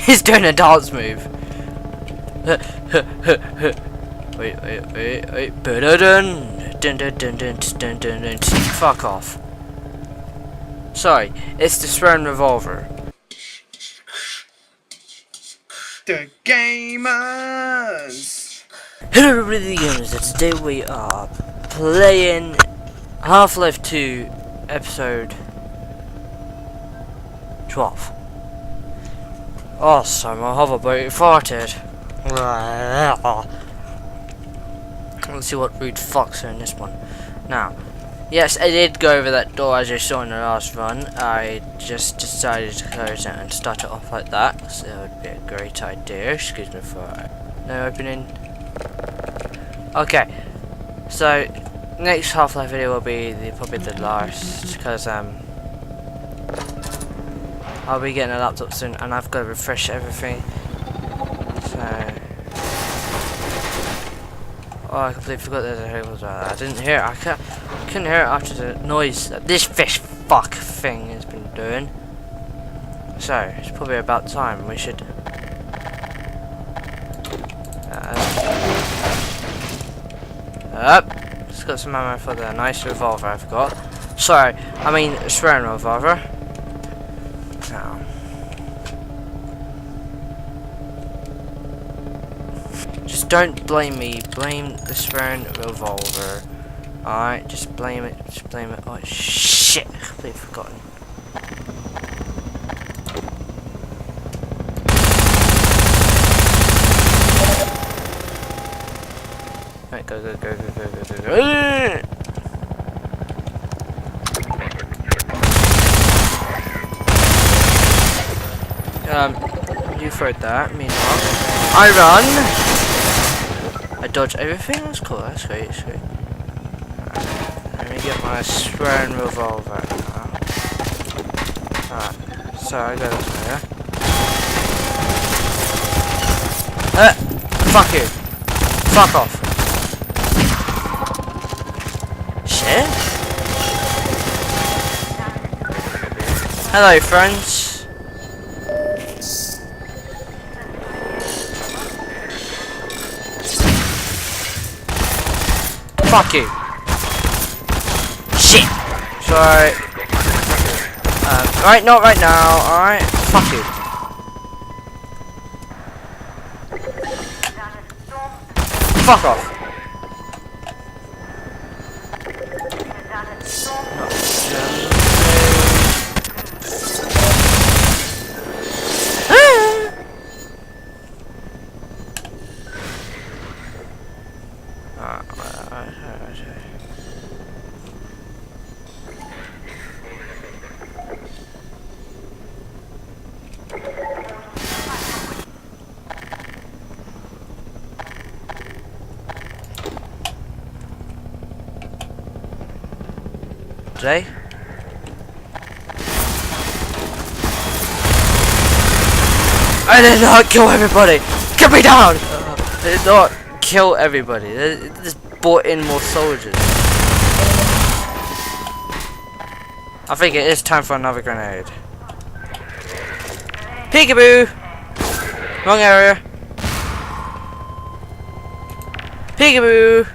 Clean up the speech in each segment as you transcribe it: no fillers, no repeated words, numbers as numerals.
He's doing a dance move. Wait. Dun. Fuck off. Sorry, it's the Sperm Revolver. The gamers! Hello everybody, the gamers, and today we are playing Half-Life 2 episode 12. Awesome, my hoverboat farted. Let's see what rude fucks are in this one. Now, yes, I did go over that door as you saw in the last run. I just decided to close it and start it off like that. So that would be a great idea. Excuse me for no opening. Okay, so next Half-Life video will be probably the last, because I'll be getting a laptop soon and I've got to refresh everything. So I completely forgot there's a hole as well. I didn't hear it. I couldn't hear it after the noise that this fish fuck thing has been doing. So it's probably about time we should just got some ammo for the nice revolver I've got. Sorry, I mean swearing revolver. Now, just don't blame me. Blame the swearing revolver. Alright, just blame it. Just blame it. Oh shit! I completely forgotten. Right, go. You throw that, me not. I run! I dodge everything, that's cool, that's great, Right, let me get my swearing revolver now. Alright, so I go this way, yeah? Fuck you! Fuck off! Shit? Hello, friends. Fuck you. Shit. Sorry. Right, not right now. Alright. Fuck you. Fuck off. Today? I did not kill everybody! Get me down! I did not kill everybody. They just brought in more soldiers. I think it is time for another grenade. Peekaboo! Wrong area. Peekaboo!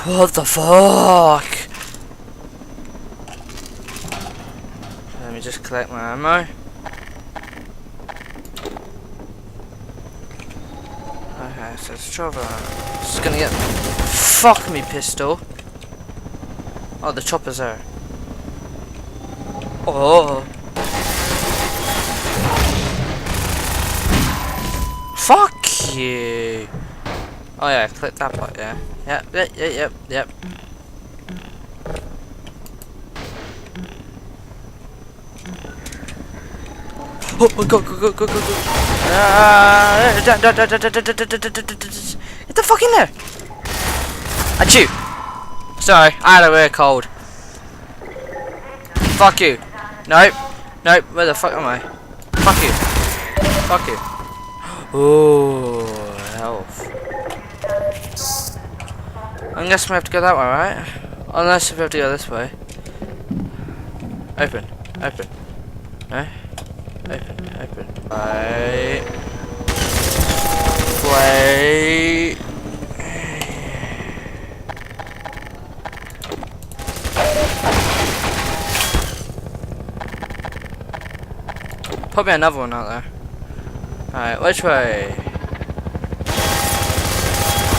What the fuck? Let me just collect my ammo. Okay, so it's chopper. Just gonna get. Fuck me, pistol. Oh, the chopper's there. Oh. Fuck you. Oh yeah, click that part, yeah. Yep. Oh, go. Get the fuck in there! Achoo! Sorry, I had a weird cold. Fuck you. Nope. Nope. Where the fuck am I? Fuck you. Fuck you. Ooh, health. I guess we have to go that way, right? Unless we have to go this way. Open. Open. No? Open. Open. Wait. Wait. Probably another one out there. Alright, which way?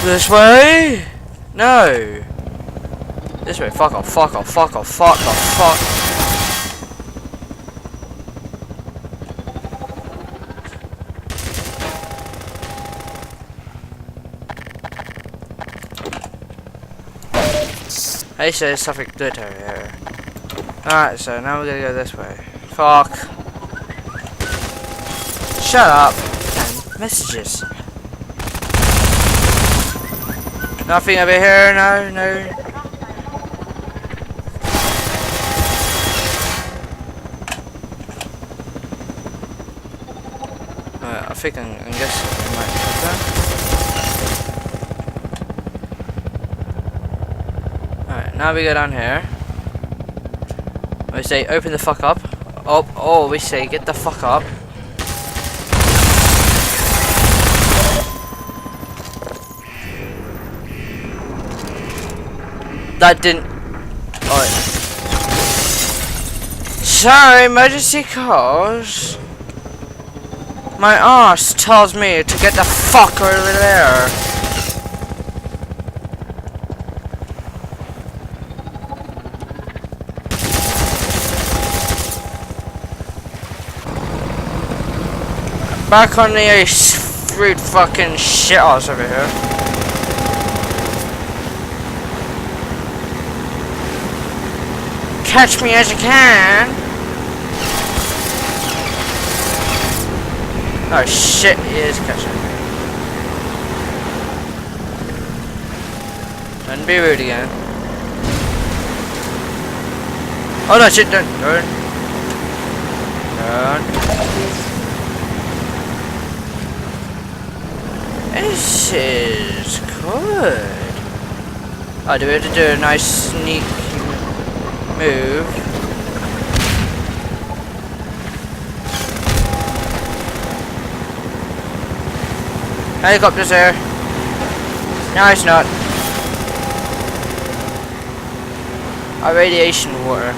This way? No. This way. Fuck off, fuck off, fuck off, fuck off, fuck. Hey, so there's something good over here. Alright, so now we're gonna go this way. Fuck. Shut up. And messages. Nothing over here, no, no. I think I'm guessing we might go down. Alright, now we go down here. We say open the fuck up. Oh, we say get the fuck up. That didn't. Oh. Sorry, emergency calls. My ass tells me to get the fuck over there. Back on the fruit fucking shit ass over here. Catch me as you can. Oh shit, he is catching me. Don't be rude again. Oh no, shit, don't. This is good. Oh, do we have to do a nice sneak move? Helicopter's there. No, it's not. A radiation water.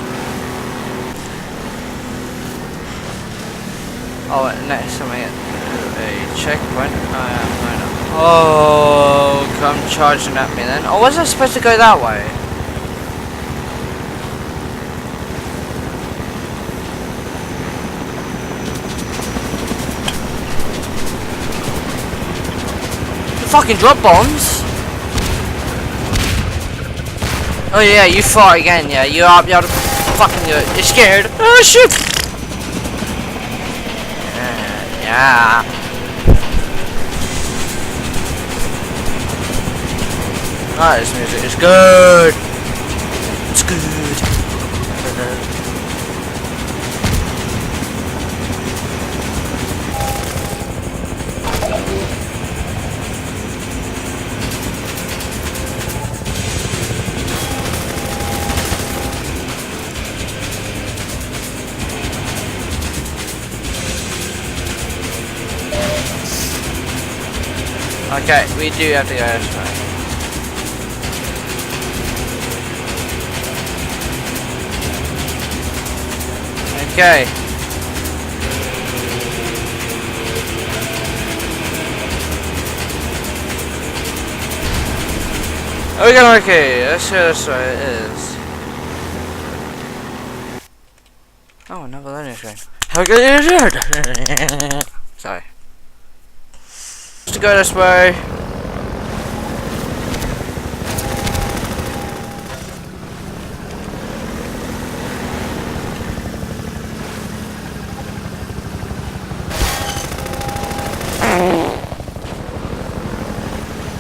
Oh, next time I get a checkpoint, I am going to. Oh, come charging at me then. Oh, wasn't I supposed to go that way? Fucking drop bombs. Oh yeah, you fought again, yeah. You're fucking you're scared. Oh shit. Yeah. Ah, this music is good. It's good. Okay, we do have to go this way. Okay. Are we gonna okay? Let's see this way it is. Oh, another learning screen. Sorry. To go this way.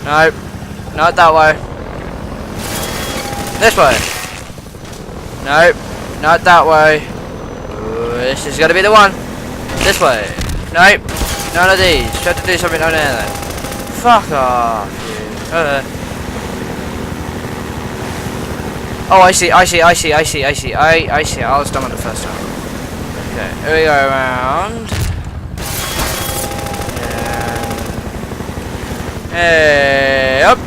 Nope. Not that way. This way. Nope. Not that way. Ooh, this is gonna be the one. This way. Nope. None of these. Try to do something on there then. Fuck off, you. Oh, I see. I see. I see. I see. I see. I see. I was dumb on the first time. Okay. Here we go around. Hey, up.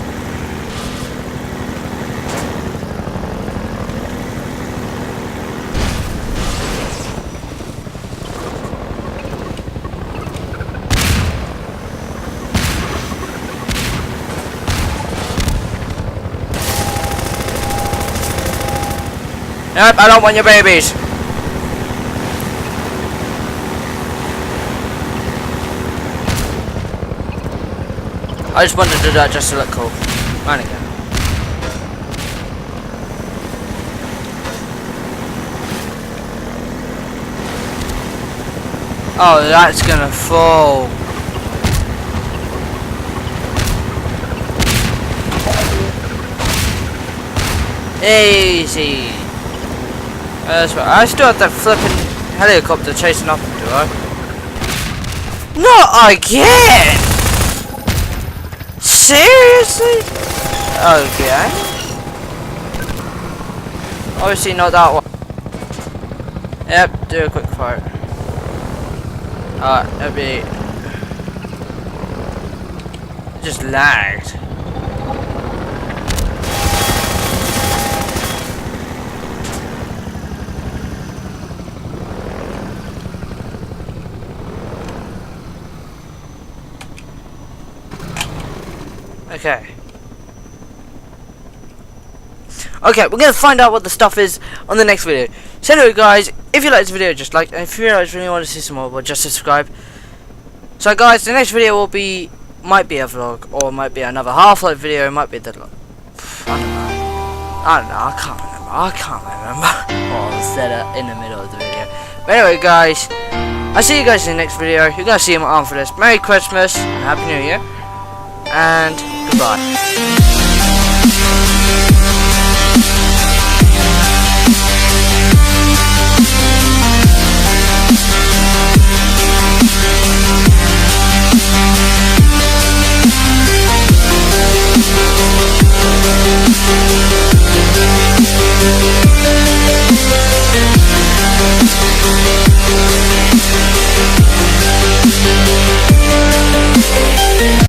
Nope, I don't want your babies. I just wanted to do that just to look cool. Mine again. Oh, that's gonna fall. Easy. That's right. I still have that flipping helicopter chasing up, do I? Not again! Seriously? Okay. Obviously not that one. Yep, do a quick fire. That'd be... just lagged. Okay. Okay, we're gonna find out what the stuff is on the next video. So anyway, guys, if you like this video, just like, and if you guys really want to see some more, well, just subscribe. So guys, the next video will be, might be a vlog, or might be another Half-Life video, might be the, I don't know, I can't remember what was said in the middle of the video. But anyway, guys, I'll see you guys in the next video. You're gonna see my arm for this. Merry Christmas, and Happy New Year, and goodbye.